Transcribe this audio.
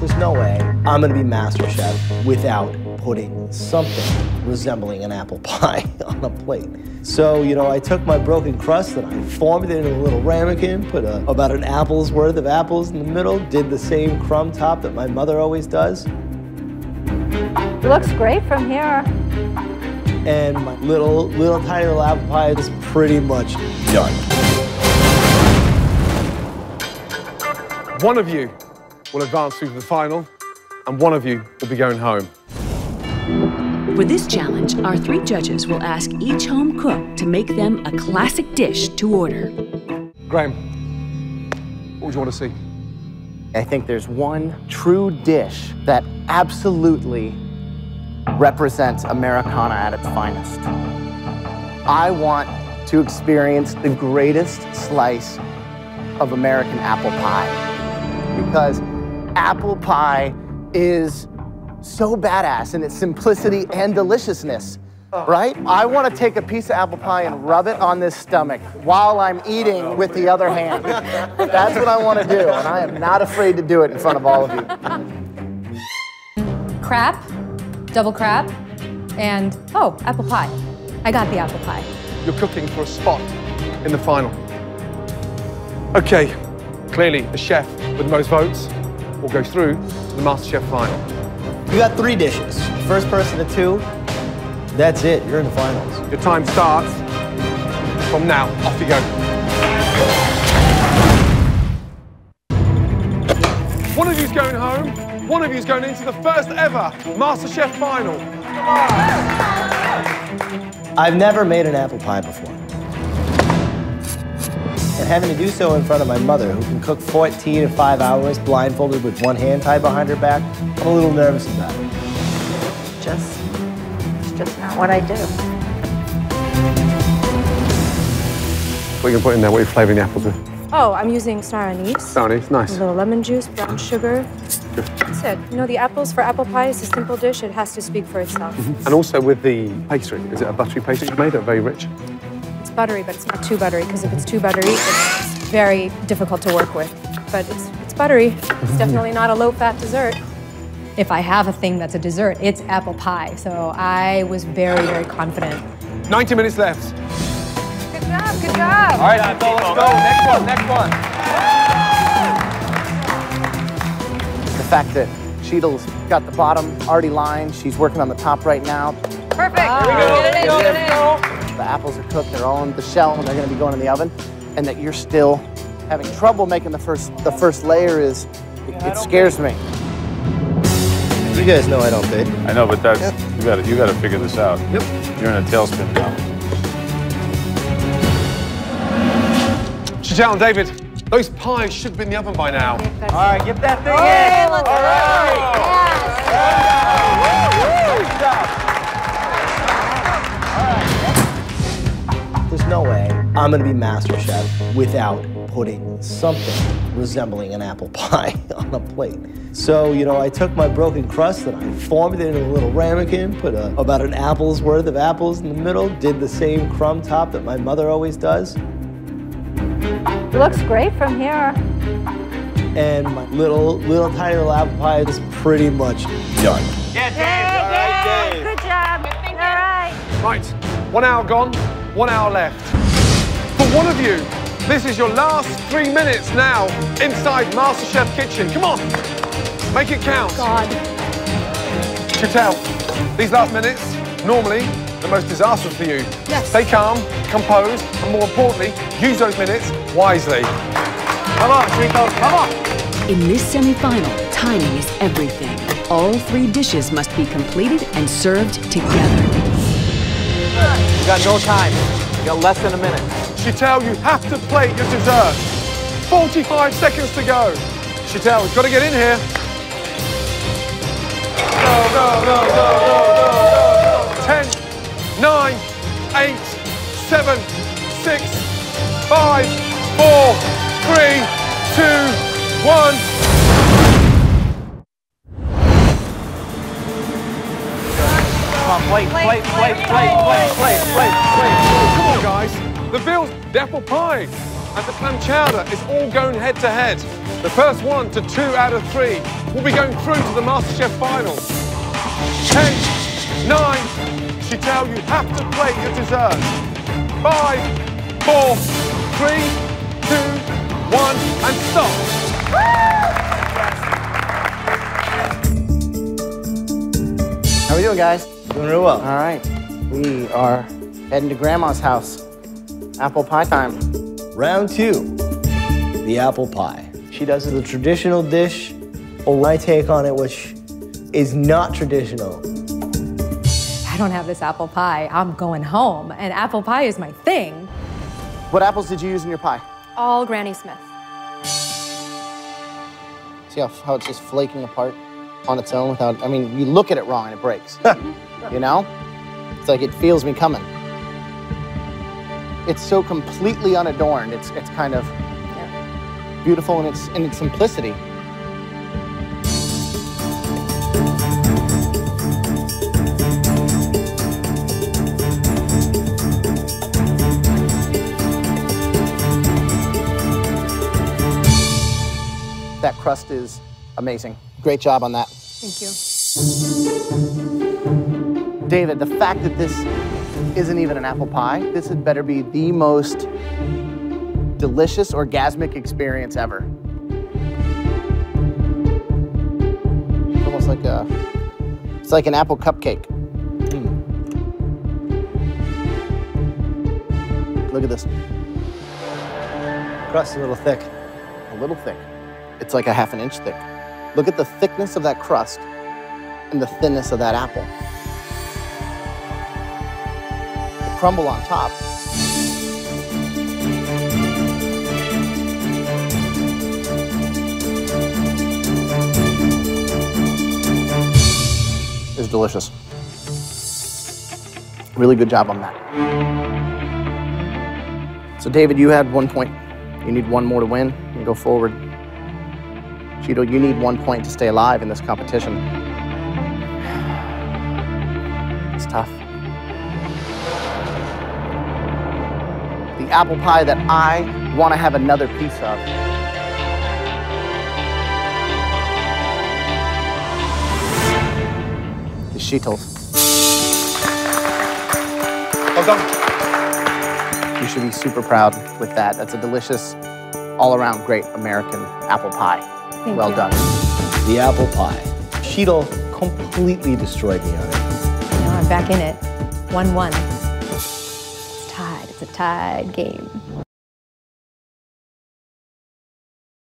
There's no way I'm gonna be Masterchef without putting something resembling an apple pie on a plate. So, you know, I took my broken crust and I formed it in a little ramekin, put about an apple's worth of apples in the middle, did the same crumb top that my mother always does. It looks great from here. And my little tiny little apple pie is pretty much done. One of you will advance through to the final, and one of you will be going home. For this challenge, our 3 judges will ask each home cook to make them a classic dish to order. Graham, what would you want to see? I think there's one true dish that absolutely represents Americana at its finest. I want to experience the greatest slice of American apple pie, because apple pie is so badass in its simplicity and deliciousness, right? I want to take a piece of apple pie and rub it on this stomach while I'm eating with the other hand. That's what I want to do, and I am not afraid to do it in front of all of you. Crab, double crab, and, oh, apple pie. I got the apple pie. You're cooking for a spot in the final. Okay, clearly the chef with the most votes will go through to the Masterchef final. You got 3 dishes. First person to 2, that's it, you're in the finals. Your time starts from now. Off you go. One of you's going home, one of you's going into the first ever Masterchef final. I've never made an apple pie before. And having to do so in front of my mother, who can cook 14 in 5 hours, blindfolded with one hand tied behind her back, I'm a little nervous about it. It's just not what I do. What are you going to put in there? What are you flavouring the apples with? Oh, I'm using star anise. Star anise, nice. A little lemon juice, brown sugar. Good. That's it. You know, the apples for apple pie is a simple dish. It has to speak for itself. And also with the pastry, is it a buttery pastry you've made? Or very rich? It's buttery, but it's not too buttery, because if it's too buttery, it's very difficult to work with. But it's buttery. It's definitely not a low-fat dessert. If I have a thing that's a dessert, it's apple pie. So I was very, very confident. 90 minutes left. Good job, good job. All right, let's go. Next one. The fact that Cheadle's got the bottom already lined, she's working on the top right now. Perfect. Here we go. The apples are cooked, they're all in the shell, and they're gonna be going in the oven, and that you're still having trouble making the first layer it scares me. You guys know I don't bake. I know, but that's, you gotta figure this out. Yep. You're in a tailspin now. Chantal and David, those pies should be in the oven by now. All right, get that thing in. Let's All right. There's no way I'm gonna be Masterchef without putting something resembling an apple pie on a plate. So, you know, I took my broken crust and I formed it in a little ramekin, put about an apple's worth of apples in the middle, did the same crumb top that my mother always does. It looks great from here. And my little tiny little apple pie is pretty much done. Yeah, Dave. Good job. All right. Right, 1 hour gone, 1 hour left. For one of you, this is your last 3 minutes now inside MasterChef kitchen. Come on, make it count. God. Chantal, these last minutes, normally the most disastrous for you. Yes. Stay calm, composed, and more importantly, use those minutes wisely. Come on, Chico, come on. In this semi-final, timing is everything. All 3 dishes must be completed and served together. You got no time. You got less than a minute. Chantal, you have to plate your dessert. 45 seconds to go. Chantal, we've got to get in here. Go. 10, 9, 8, 7, 6, 5, 4, 3, 2, 1. Come on, plate. Come on, guys. The apple pie. and the clam chowder is all going head to head. The first 1 to 2 out of 3 will be going through to the MasterChef final. 10, 9, Chital, you have to plate your dessert. 5, 4, 3, 2, 1, and stop. How are we doing, guys? Doing real well. All right. We are heading to Grandma's house. Apple pie time. Round 2, the apple pie. She does the traditional dish, or my take on it, which is not traditional. I don't have this apple pie. I'm going home, and apple pie is my thing. What apples did you use in your pie? All Granny Smith. See how it's just flaking apart on its own without, I mean, you look at it wrong and it breaks. You know? It's like it feels me coming. It's so completely unadorned. It's kind of beautiful in its simplicity. That crust is amazing. Great job on that. Thank you. David, the fact that this isn't even an apple pie, this had better be the most delicious, orgasmic experience ever. It's almost like it's like an apple cupcake. Look at this. Crust a little thick. A little thick. It's like a ½ an inch thick. Look at the thickness of that crust and the thinness of that apple. The crumble on top. Is delicious. Really good job on that. So David, you had 1 point. You need 1 more to win and go forward. Cheeto, you need 1 point to stay alive in this competition. It's tough. The apple pie that I want to have another piece of is Cheeto's. Well done. You should be super proud with that. That's a delicious, all-around great American apple pie. Well done. The apple pie. Cheeto completely destroyed me on it. Now I'm back in it. 1-1. It's tied. It's a tied game.